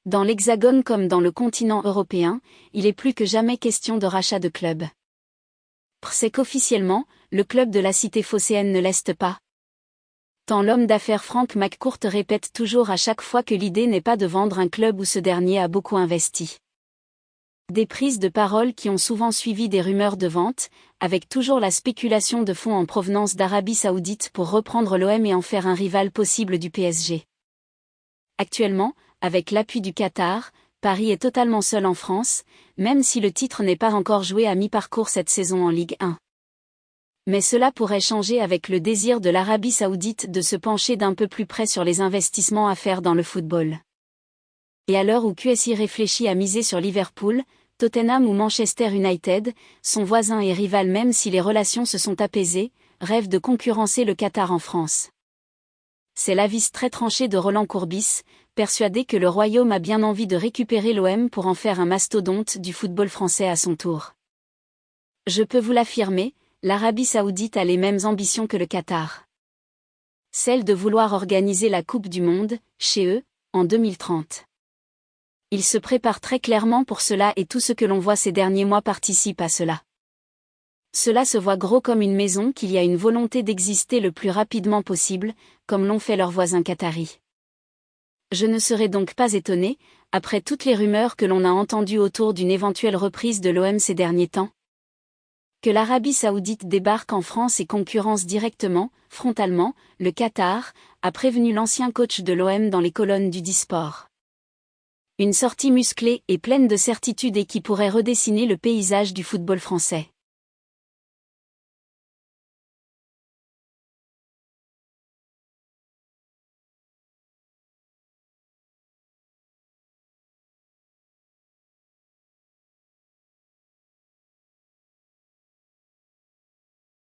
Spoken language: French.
Dans l'Hexagone comme dans le continent européen, il est plus que jamais question de rachat de clubs. C'est qu'officiellement, le club de la cité phocéenne ne l'est pas. Tant l'homme d'affaires Frank McCourt répète toujours à chaque fois que l'idée n'est pas de vendre un club où ce dernier a beaucoup investi. Des prises de parole qui ont souvent suivi des rumeurs de vente, avec toujours la spéculation de fonds en provenance d'Arabie Saoudite pour reprendre l'OM et en faire un rival possible du PSG. Actuellement, avec l'appui du Qatar, Paris est totalement seul en France, même si le titre n'est pas encore joué à mi-parcours cette saison en Ligue 1. Mais cela pourrait changer avec le désir de l'Arabie Saoudite de se pencher d'un peu plus près sur les investissements à faire dans le football. Et à l'heure où QSI réfléchit à miser sur Liverpool, Tottenham ou Manchester United, son voisin et rival même si les relations se sont apaisées, rêve de concurrencer le Qatar en France. C'est l'avis très tranché de Roland Courbis, persuadé que le Royaume a bien envie de récupérer l'OM pour en faire un mastodonte du football français à son tour. Je peux vous l'affirmer, l'Arabie Saoudite a les mêmes ambitions que le Qatar. Celle de vouloir organiser la Coupe du Monde, chez eux, en 2030. Ils se préparent très clairement pour cela et tout ce que l'on voit ces derniers mois participe à cela. Cela se voit gros comme une maison qu'il y a une volonté d'exister le plus rapidement possible, comme l'ont fait leurs voisins qataris. Je ne serais donc pas étonné, après toutes les rumeurs que l'on a entendues autour d'une éventuelle reprise de l'OM ces derniers temps, que l'Arabie Saoudite débarque en France et concurrence directement, frontalement, le Qatar, a prévenu l'ancien coach de l'OM dans les colonnes du Disport. Une sortie musclée et pleine de certitude et qui pourrait redessiner le paysage du football français.